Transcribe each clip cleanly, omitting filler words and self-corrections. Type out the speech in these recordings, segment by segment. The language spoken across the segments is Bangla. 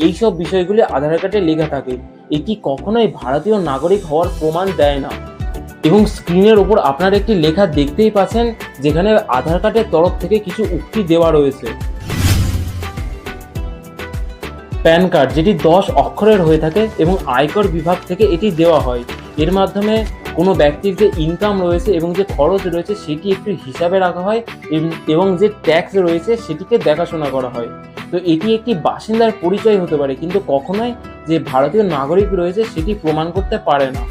এইসব বিষয়গুলি আধার কার্ডে লেখা থাকে। এটি কখনোই ভারতীয় নাগরিক হওয়ার প্রমাণ দেয় না। এবং স্ক্রিনের ওপর আপনারা একটি লেখা দেখতেই পাচ্ছেন, যেখানে আধার কার্ডের তরফ থেকে কিছু উক্তি দেওয়া রয়েছে। প্যান কার্ড, যেটি 10 অক্ষরের হয়ে থাকে এবং আয়কর বিভাগ থেকে এটি দেওয়া হয়। এর মাধ্যমে কোনো ব্যক্তির যে ইনকাম রয়েছে এবং যে খরচ রয়েছে সেটি একটু হিসাবে রাখা হয় এবং যে ট্যাক্স রয়েছে সেটিকে দেখাশোনা করা হয়। তো এটি একটি বাসিন্দার পরিচয় হতে পারে, কিন্তু কখনোই যে ভারতীয় নাগরিক রয়েছে সেটি প্রমাণ করতে পারে না।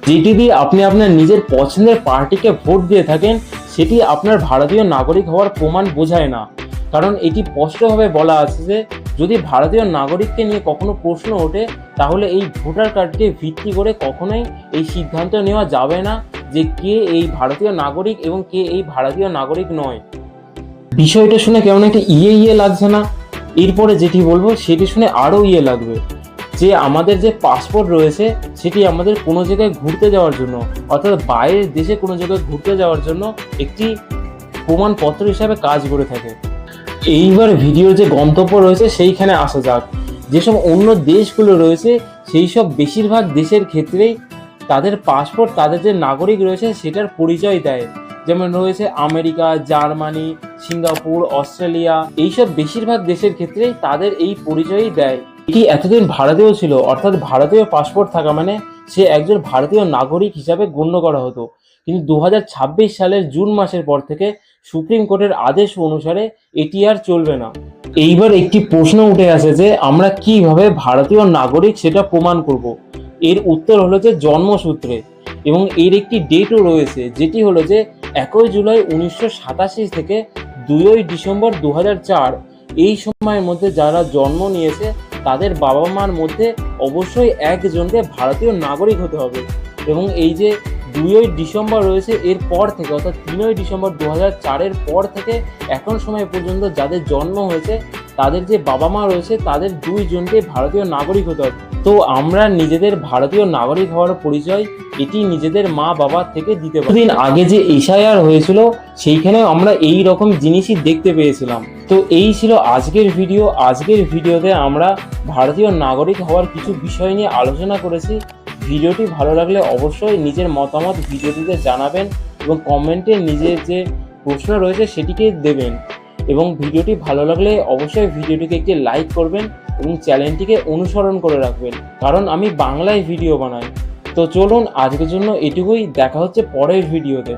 যেটি দিয়ে আপনি আপনার নিজের পছন্দের পার্টিকে ভোট দিয়ে থাকেন, সেটি আপনার ভারতীয় নাগরিক হওয়ার প্রমাণ বোঝায় না। কারণ এটি স্পষ্টভাবে বলা আছে যে যদি ভারতীয় নাগরিককে নিয়ে কখনো প্রশ্ন ওঠে, তাহলে এই ভোটার কার্ডকে ভিত্তি করে কখনোই এই সিদ্ধান্ত নেওয়া যাবে না যে কে এই ভারতীয় নাগরিক এবং কে এই ভারতীয় নাগরিক নয়। বিষয়টা শুনে কেমন একটা ইয়ে লাগছে না? এরপরে যেটি বলবো সেটি শুনে আরও লাগবে, যে আমাদের যে পাসপোর্ট রয়েছে সেটি আমাদের কোনো জায়গায় ঘুরতে যাওয়ার জন্য, অর্থাৎ বাইরের দেশে কোনো জায়গায় ঘুরতে যাওয়ার জন্য একটি প্রমাণপত্র হিসাবে কাজ করে থাকে। এইবার ভিডিওর যে গন্তব্য রয়েছে সেইখানে আসা যাক। যেসব অন্য দেশগুলো রয়েছে সেই সব বেশিরভাগ দেশের ক্ষেত্রেই তাদের পাসপোর্ট তাদের যে নাগরিক রয়েছে সেটার পরিচয় দেয়। যেমন রয়েছে আমেরিকা, জার্মানি, সিঙ্গাপুর, অস্ট্রেলিয়া, এইসব বেশিরভাগ দেশের ক্ষেত্রেই তাদের এই পরিচয়ই দেয়। এটি এতদিন ভারতেও ছিল, অর্থাৎ ভারতীয় পাসপোর্ট থাকা মানে সে একজন ভারতীয় নাগরিক হিসাবে গণ্য করা হতো। কিন্তু 2026 সালের জুন মাসের পর থেকে সুপ্রিম কোর্টের আদেশ অনুসারে এটি আর চলবে না। এইবার একটি প্রশ্ন উঠে আসে যে আমরা কিভাবে ভারতীয় নাগরিক সেটা প্রমাণ করব। এর উত্তর হলো যে জন্মসূত্রে, এবং এর একটি ডেটও রয়েছে, যেটি হলো যে 1 জুলাই 1987 থেকে 2 ডিসেম্বর 2004। এই সময়ের মধ্যে যারা জন্ম নিয়েছে তাদের বাবা মার মধ্যে অবশ্যই একজনকে ভারতীয় নাগরিক হতে হবে। এবং এই যে 2 ডিসেম্বর রয়েছে এর পর থেকে, অর্থাৎ 3 ডিসেম্বর 2004-এর পর থেকে এখন সময় পর্যন্ত যাদের জন্ম হয়েছে তাদের যে বাবা মা রয়েছে তাদের 2 জনকে ভারতীয় নাগরিক হতে হবে। তো আমরা নিজেদের ভারতীয় নাগরিক হওয়ার পরিচয় এটি নিজেদের মা বাবা থেকে দিতে পারি। দিন আগে যে এসআইআর হয়েছিল সেইখানেও আমরা এই রকম জিনিসই দেখতে পেয়েছিলাম। তো এই ছিল আজকের ভিডিও। আজকের ভিডিওতে আমরা ভারতীয় নাগরিক হওয়ার কিছু বিষয় নিয়ে আলোচনা করেছি। ভিডিওটি ভালো লাগলে অবশ্যই নিজের মতামত ভিডিওটিতে জানাবেন এবং কমেন্টে নিজের যে প্রশ্ন রয়েছে সেটিকে দেবেন। এবং ভিডিওটি ভালো লাগলে অবশ্যই ভিডিওটিকে একটি লাইক করবেন এবং চ্যানেলটিকে অনুসরণ করে রাখবেন, কারণ আমি বাংলায় ভিডিও বানাই। তো চলুন আজকের জন্য এটুকুই, দেখা হচ্ছে পরের ভিডিওতে।